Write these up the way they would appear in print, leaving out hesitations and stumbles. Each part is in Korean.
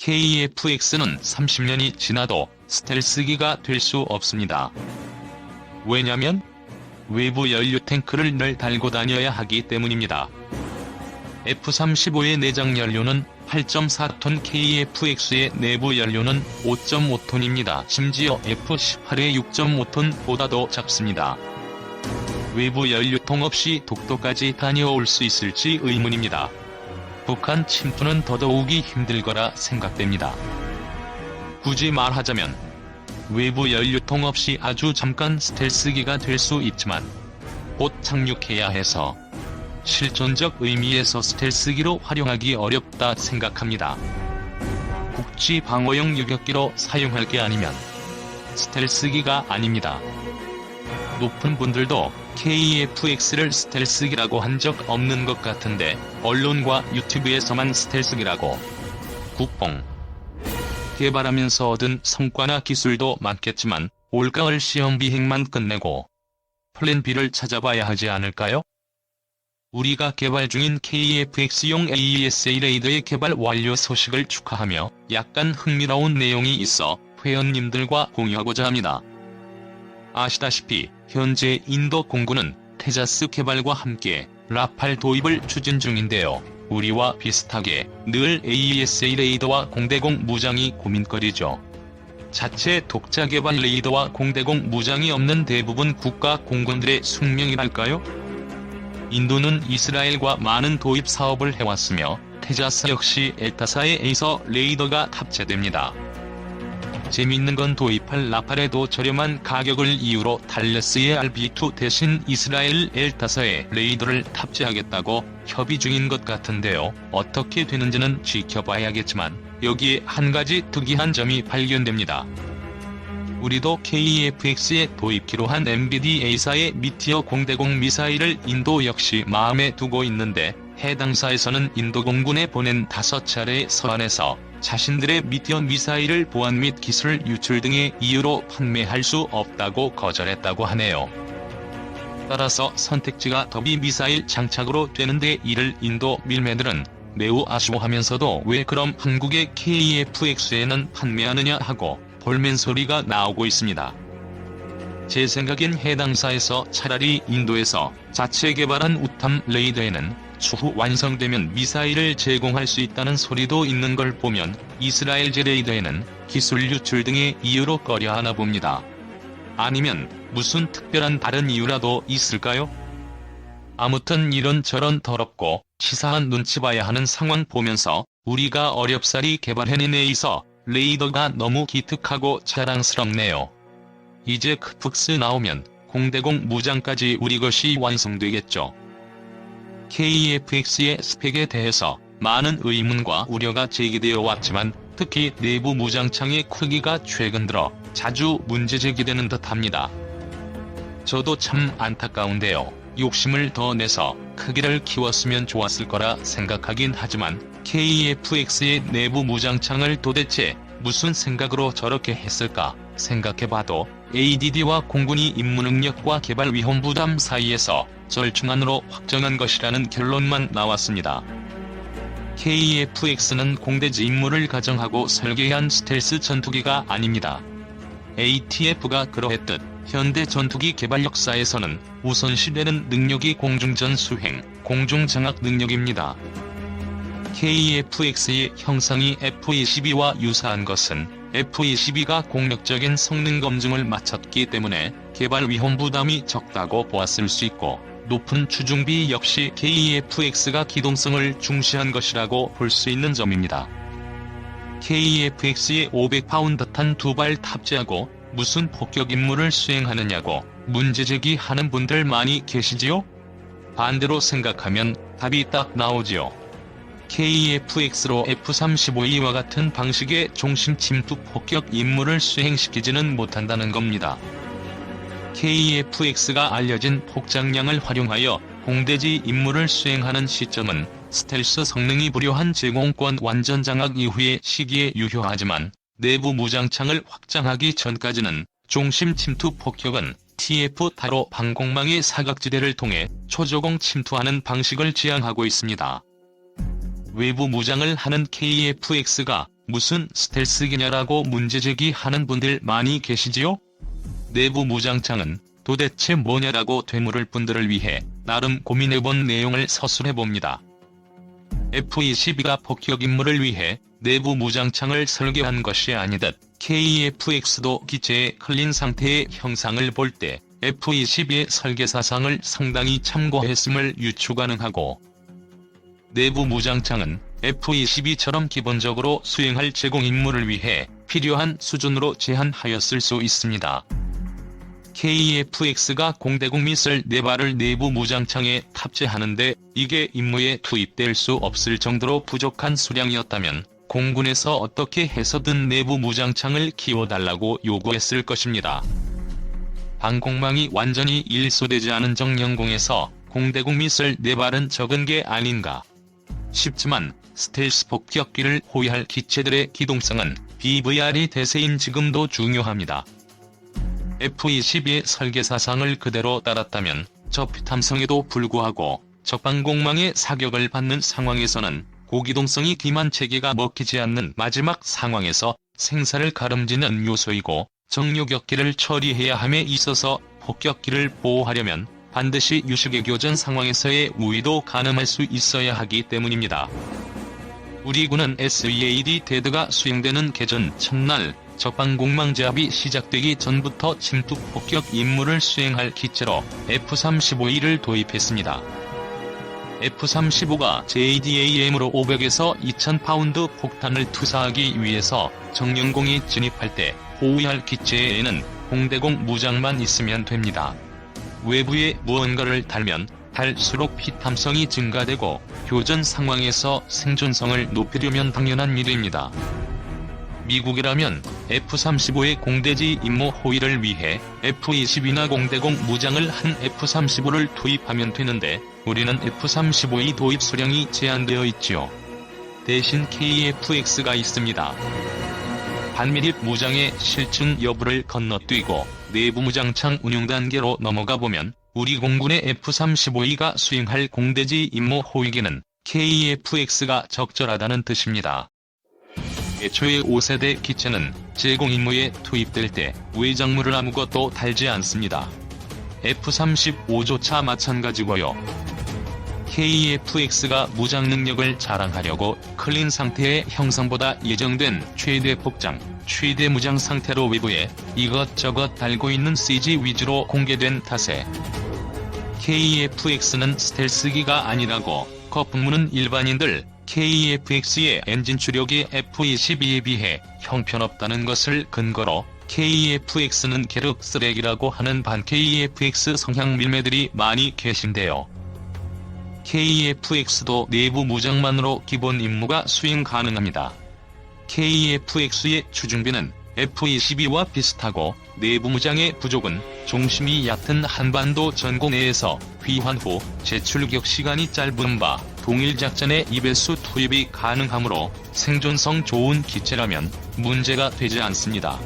KF-X는 30년이 지나도 스텔스기가 될 수 없습니다. 왜냐면 외부 연료 탱크를 늘 달고 다녀야 하기 때문입니다. F-35의 내장 연료는 8.4톤, KF-X의 내부 연료는 5.5톤입니다. 심지어 F-18의 6.5톤보다도 작습니다. 외부 연료통 없이 독도까지 다녀올 수 있을지 의문입니다. 북한 침투는 더더욱이 힘들 거라 생각됩니다. 굳이 말하자면 외부 연료통 없이 아주 잠깐 스텔스기가 될 수 있지만 곧 착륙해야 해서 실존적 의미에서 스텔스기로 활용하기 어렵다 생각합니다. 국지 방어용 유격기로 사용할 게 아니면 스텔스기가 아닙니다. 높은 분들도 KF-X를 스텔스기라고 한 적 없는 것 같은데 언론과 유튜브에서만 스텔스기라고. 국뽕. 개발하면서 얻은 성과나 기술도 많겠지만 올가을 시험 비행만 끝내고 플랜 B를 찾아봐야 하지 않을까요? 우리가 개발 중인 KF-X용 AESA 레이더의 개발 완료 소식을 축하하며 약간 흥미로운 내용이 있어 회원님들과 공유하고자 합니다. 아시다시피 현재 인도 공군은 테자스 개발과 함께 라팔 도입을 추진 중인데요. 우리와 비슷하게 늘 AESA 레이더와 공대공 무장이 고민거리죠. 자체 독자 개발 레이더와 공대공 무장이 없는 대부분 국가 공군들의 숙명이랄까요? 인도는 이스라엘과 많은 도입 사업을 해왔으며 테자스 역시 엘타사의 에이서 레이더가 탑재됩니다. 재밌는 건 도입할 라팔에도 저렴한 가격을 이유로 달레스의 RB2 대신 이스라엘 엘타사의 레이더를 탑재하겠다고 협의 중인 것 같은데요. 어떻게 되는지는 지켜봐야겠지만 여기에 한 가지 특이한 점이 발견됩니다. 우리도 KF-X에 도입키로 한 MBDA사의 미티어 공대공 미사일을 인도 역시 마음에 두고 있는데 해당사에서는 인도 공군에 보낸 5차례의 서한에서 자신들의 미티어 미사일을 보안 및 기술 유출 등의 이유로 판매할 수 없다고 거절했다고 하네요. 따라서 선택지가 더비 미사일 장착으로 되는데 이를 인도 밀매들은 매우 아쉬워하면서도 왜 그럼 한국의 KF-X에는 판매하느냐 하고 볼멘 소리가 나오고 있습니다. 제 생각엔 해당사에서 차라리 인도에서 자체 개발한 우탐 레이더에는 추후 완성되면 미사일을 제공할 수 있다는 소리도 있는 걸 보면 이스라엘제 레이더에는 기술 유출 등의 이유로 꺼려하나 봅니다. 아니면 무슨 특별한 다른 이유라도 있을까요? 아무튼 이런저런 더럽고 치사한 눈치 봐야 하는 상황 보면서 우리가 어렵사리 개발해낸 에이서 레이더가 너무 기특하고 자랑스럽네요. 이제 크프스 나오면 공대공 무장까지 우리 것이 완성되겠죠. KF-X의 스펙에 대해서 많은 의문과 우려가 제기되어 왔지만 특히 내부 무장창의 크기가 최근 들어 자주 문제 제기되는 듯합니다. 저도 참 안타까운데요. 욕심을 더 내서 크기를 키웠으면 좋았을 거라 생각하긴 하지만 KF-X의 내부 무장창을 도대체 무슨 생각으로 저렇게 했을까 생각해봐도 ADD와 공군이 임무 능력과 개발 위험 부담 사이에서 절충안으로 확정한 것이라는 결론만 나왔습니다. KF-X는 공대지 임무를 가정하고 설계한 스텔스 전투기가 아닙니다. ATF가 그러했듯 현대 전투기 개발 역사에서는 우선시되는 능력이 공중전 수행, 공중장악 능력입니다. KF-X의 형상이 F-22와 유사한 것은 F-22가 공격적인 성능 검증을 마쳤기 때문에 개발 위험 부담이 적다고 보았을 수 있고 높은 추중비 역시 KF-X가 기동성을 중시한 것이라고 볼 수 있는 점입니다. KF-X에 500파운드 탄 2발 탑재하고 무슨 폭격 임무를 수행하느냐고 문제제기하는 분들 많이 계시지요? 반대로 생각하면 답이 딱 나오지요. KF-X로 F-35E와 같은 방식의 종심 침투 폭격 임무를 수행시키지는 못한다는 겁니다. KF-X가 알려진 폭장량을 활용하여 공대지 임무를 수행하는 시점은 스텔스 성능이 불효한 제공권 완전 장악 이후의 시기에 유효하지만 내부 무장창을 확장하기 전까지는 종심 침투 폭격은 TF-타로 방공망의 사각지대를 통해 초저공 침투하는 방식을 지향하고 있습니다. 외부 무장을 하는 KF-X가 무슨 스텔스기냐라고 문제제기하는 분들 많이 계시지요? 내부 무장창은 도대체 뭐냐라고 되물을 분들을 위해 나름 고민해본 내용을 서술해봅니다. F-22가 폭격 임무를 위해 내부 무장창을 설계한 것이 아니듯 KF-X도 기체의 클린 상태의 형상을 볼 때 F-22의 설계사상을 상당히 참고했음을 유추 가능하고, 내부 무장창은 F-22처럼 기본적으로 수행할 제공 임무를 위해 필요한 수준으로 제한하였을 수 있습니다. KF-X가 공대공 미사일 4발을 내부 무장창에 탑재하는데 이게 임무에 투입될 수 없을 정도로 부족한 수량이었다면 공군에서 어떻게 해서든 내부 무장창을 키워달라고 요구했을 것입니다. 방공망이 완전히 일소되지 않은 정영공에서 공대공 미사일 4발은 적은 게 아닌가 싶지만, 스텔스 폭격기를 호위할 기체들의 기동성은 BVR이 대세인 지금도 중요합니다. F-22의 설계사상을 그대로 따랐다면 저피탐성에도 불구하고 적방공망의 사격을 받는 상황에서는 고기동성이 기만 체계가 먹히지 않는 마지막 상황에서 생사를 가름지는 요소이고, 정요격기를 처리해야 함에 있어서 폭격기를 보호하려면 반드시 유식의 교전 상황에서의 우위도 가늠할 수 있어야 하기 때문입니다. 우리 군은 SEAD 데드가 수행되는 개전 첫날 적방공망 제압이 시작되기 전부터 침투 폭격 임무를 수행할 기체로 F-35E를 도입했습니다. F-35가 JDAM으로 500에서 2000파운드 폭탄을 투사하기 위해서 정영공이 진입할 때 호위할 기체에는 공대공 무장만 있으면 됩니다. 외부에 무언가를 달면 달수록 피탐성이 증가되고 교전 상황에서 생존성을 높이려면 당연한 일입니다. 미국이라면 F-35의 공대지 임무 호위를 위해 F-22나 공대공 무장을 한 F-35를 투입하면 되는데 우리는 F-35E 도입 수량이 제한되어 있지요. 대신 KF-X가 있습니다. 반미립 무장의 실증 여부를 건너뛰고 내부 무장창 운용 단계로 넘어가 보면 우리 공군의 F-35E가 수행할 공대지 임무 호위기는 KF-X가 적절하다는 뜻입니다. 애초에 5세대 기체는 제공 임무에 투입될 때 외장물을 아무것도 달지 않습니다. F-35조차 마찬가지고요. KF-X가 무장 능력을 자랑하려고 클린 상태의 형상보다 예정된 최대 복장, 최대 무장 상태로 외부에 이것저것 달고 있는 CG 위주로 공개된 탓에 KF-X는 스텔스기가 아니라고 거품무는 일반인들 KF-X의 엔진 추력이 F-22에 비해 형편없다는 것을 근거로 KF-X는 계륵 쓰레기라고 하는 반 KF-X 성향 밀매들이 많이 계신데요. KF-X도 내부 무장만으로 기본 임무가 수행 가능합니다. KF-X의 추중비는 F-22와 비슷하고 내부 무장의 부족은 중심이 얕은 한반도 전공 내에서 귀환 후 재출격 시간이 짧은 바 동일 작전에 2배수 투입이 가능하므로 생존성 좋은 기체라면 문제가 되지 않습니다.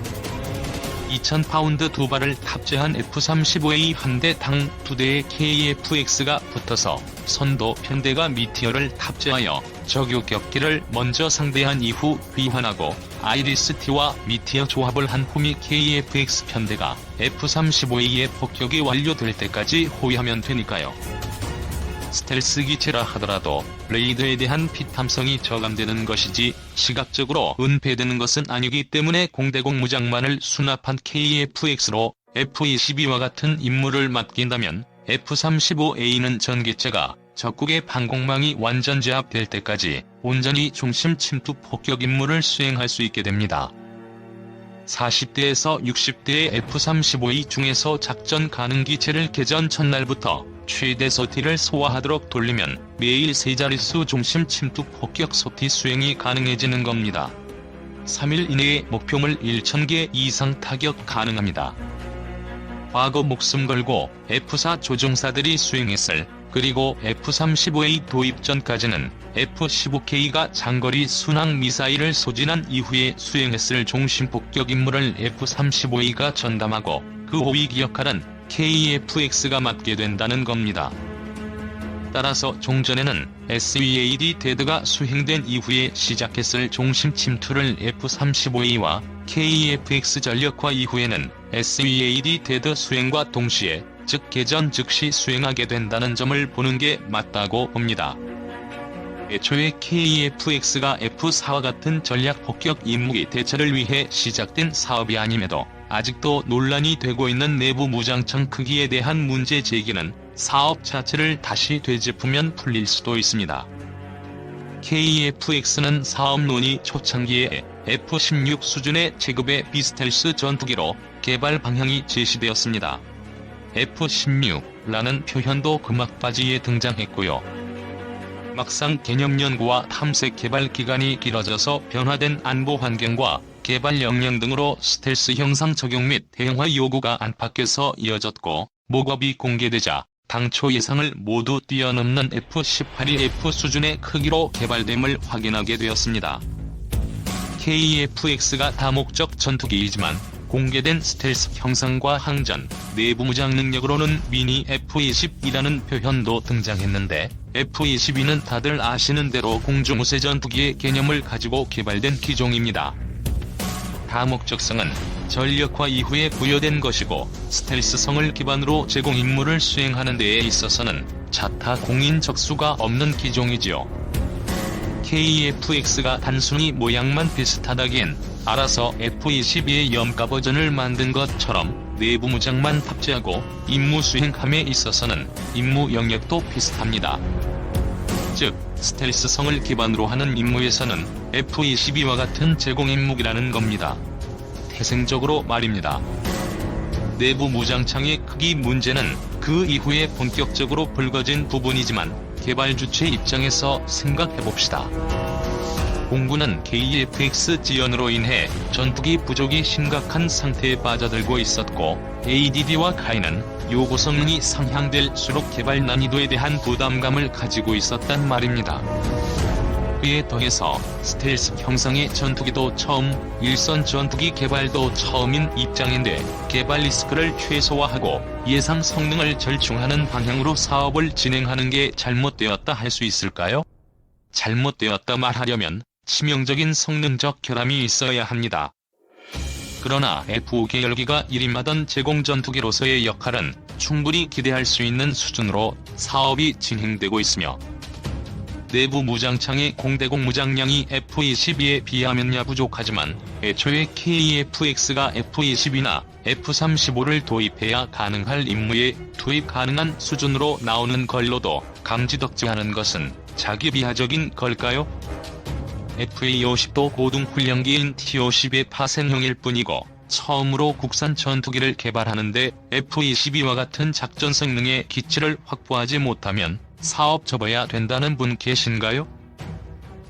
2000파운드 2발을 탑재한 F-35A 한 대당 2대의 KF-X가 붙어서 선도 편대가 미티어를 탑재하여 저격격기를 먼저 상대한 이후 귀환하고 아이리스-T와 미티어 조합을 한 후미 KF-X 편대가 F-35A의 폭격이 완료될 때까지 호위하면 되니까요. 스텔스 기체라 하더라도 레이더에 대한 피탐성이 저감되는 것이지 시각적으로 은폐되는 것은 아니기 때문에 공대공 무장만을 수납한 KF-X로 F-22와 같은 임무를 맡긴다면 F-35A는 전 기체가 적국의 방공망이 완전 제압될 때까지 온전히 중심 침투 폭격 임무를 수행할 수 있게 됩니다. 40대에서 60대의 F-35E 중에서 작전 가능 기체를 개전 첫날부터 최대 소티를 소화하도록 돌리면 매일 3자릿수 중심 침투 폭격 소티 수행이 가능해지는 겁니다. 3일 이내에 목표물 1000개 이상 타격 가능합니다. 과거 목숨 걸고 F-4 조종사들이 수행했을, 그리고 F-35A 도입 전까지는 F-15K가 장거리 순항 미사일을 소진한 이후에 수행했을 중심 폭격 임무를 F-35A가 전담하고 그 호위 역할은 KF-X가 맡게 된다는 겁니다. 따라서 종전에는 SVAD-DEAD가 수행된 이후에 시작했을 종심 침투를 F-35A와 KEF-X 전력화 이후에는 SVAD-DEAD 수행과 동시에 즉 개전 즉시 수행하게 된다는 점을 보는 게 맞다고 봅니다. 애초에 KEF-X가 F-4와 같은 전략 폭격 임무기 대체를 위해 시작된 사업이 아님에도 아직도 논란이 되고 있는 내부 무장창 크기에 대한 문제 제기는 사업 자체를 다시 되짚으면 풀릴 수도 있습니다. KEF-X는 사업 논의 초창기에 F-16 수준의 체급의 비스텔스 전투기로 개발 방향이 제시되었습니다. F-16라는 표현도 그 막바지에 등장했고요. 막상 개념 연구와 탐색 개발 기간이 길어져서 변화된 안보 환경과 개발 역량 등으로 스텔스 형상 적용 및 대형화 요구가 안팎에서 이어졌고 목업이 공개되자 당초 예상을 모두 뛰어넘는 F-18이 F 수준의 크기로 개발됨을 확인하게 되었습니다. KEF-X가 다목적 전투기이지만 공개된 스텔스 형상과 항전, 내부 무장 능력으로는 미니 F-22라는 표현도 등장했는데 F-22는 다들 아시는 대로 공중우세 전투기의 개념을 가지고 개발된 기종입니다. 다목적성은 전력화 이후에 부여된 것이고 스텔스성을 기반으로 제공 임무를 수행하는 데에 있어서는 자타 공인 적수가 없는 기종이지요. KEF-X가 단순히 모양만 비슷하다기엔 알아서 F-22의 염가 버전을 만든 것처럼 내부 무장만 탑재하고 임무 수행함에 있어서는 임무 영역도 비슷합니다. 즉, 스텔스성을 기반으로 하는 임무에서는 F-22와 같은 제공 임무기라는 겁니다. 태생적으로 말입니다. 내부 무장창의 크기 문제는 그 이후에 본격적으로 불거진 부분이지만 개발 주체 입장에서 생각해봅시다. 공군은 KEF-X 지연으로 인해 전투기 부족이 심각한 상태에 빠져들고 있었고 ADD와 카이는 요구 성능이 상향될수록 개발 난이도에 대한 부담감을 가지고 있었단 말입니다. 그에 더해서 스텔스 형상의 전투기도 처음, 일선 전투기 개발도 처음인 입장인데 개발 리스크를 최소화하고 예상 성능을 절충하는 방향으로 사업을 진행하는 게 잘못되었다 할 수 있을까요? 잘못되었다 말하려면 치명적인 성능적 결함이 있어야 합니다. 그러나 F-5 계열기가 일임하던 제공 전투기로서의 역할은 충분히 기대할 수 있는 수준으로 사업이 진행되고 있으며 내부 무장창의 공대공 무장량이 F-22에 비하면야 부족하지만 애초에 KEF-X가 F-22나 F-35를 도입해야 가능할 임무에 투입 가능한 수준으로 나오는 걸로도 감지덕지하는 것은 자기비하적인 걸까요? FA-50도 고등훈련기인 T-50의 파생형일 뿐이고 처음으로 국산 전투기를 개발하는데 F-22와 같은 작전 성능의 기치를 확보하지 못하면 사업 접어야 된다는 분 계신가요?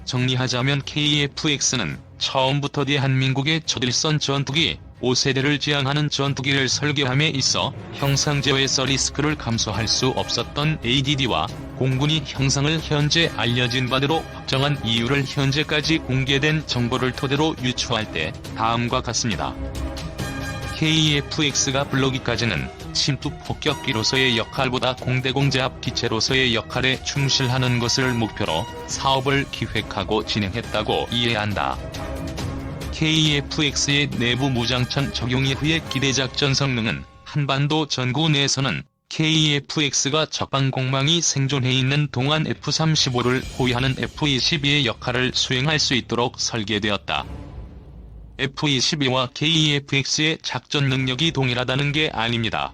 정리하자면 KEF-X는 처음부터 대한민국의 초일선 전투기 5세대를 지향하는 전투기를 설계함에 있어 형상 제어에서 리스크를 감수할 수 없었던 ADD와 공군이 형상을 현재 알려진 바대로 확정한 이유를 현재까지 공개된 정보를 토대로 유추할 때 다음과 같습니다. KEF-X가 불러기까지는 침투 폭격기로서의 역할보다 공대공 제압 기체로서의 역할에 충실하는 것을 목표로 사업을 기획하고 진행했다고 이해한다. KEF-X의 내부 무장창 적용 이후의 기대작전 성능은 한반도 전구 내에서는 KEF-X가 적방공망이 생존해 있는 동안 F-35를 호위하는 F-22의 역할을 수행할 수 있도록 설계되었다. F-22와 KEF-X의 작전 능력이 동일하다는 게 아닙니다.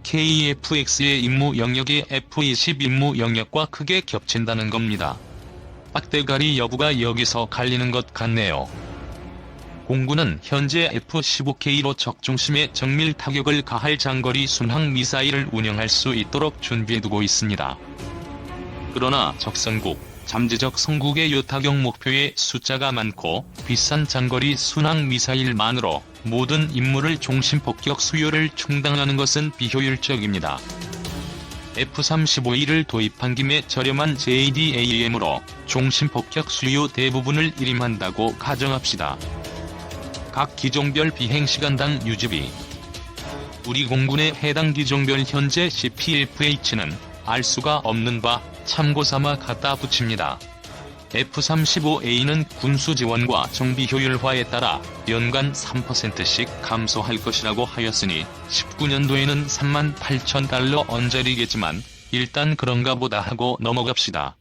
KEF-X의 임무 영역이 F-22 임무 영역과 크게 겹친다는 겁니다. 빡대가리 여부가 여기서 갈리는 것 같네요. 공군은 현재 F-15K로 적중심에 정밀 타격을 가할 장거리 순항 미사일을 운영할 수 있도록 준비해두고 있습니다. 그러나 적선국, 잠재적 성국의 요타격 목표에 숫자가 많고 비싼 장거리 순항 미사일만으로 모든 임무를 종심 폭격 수요를 충당하는 것은 비효율적입니다. F-35E를 도입한 김에 저렴한 JDAM으로 종심 폭격 수요 대부분을 일임한다고 가정합시다. 각 기종별 비행시간당 유지비. 우리 공군의 해당 기종별 현재 CPF-H는 알 수가 없는 바 참고삼아 갖다 붙입니다. F-35A는 군수 지원과 정비 효율화에 따라 연간 3%씩 감소할 것이라고 하였으니 19년도에는 38,000달러 언저리겠지만 일단 그런가 보다 하고 넘어갑시다.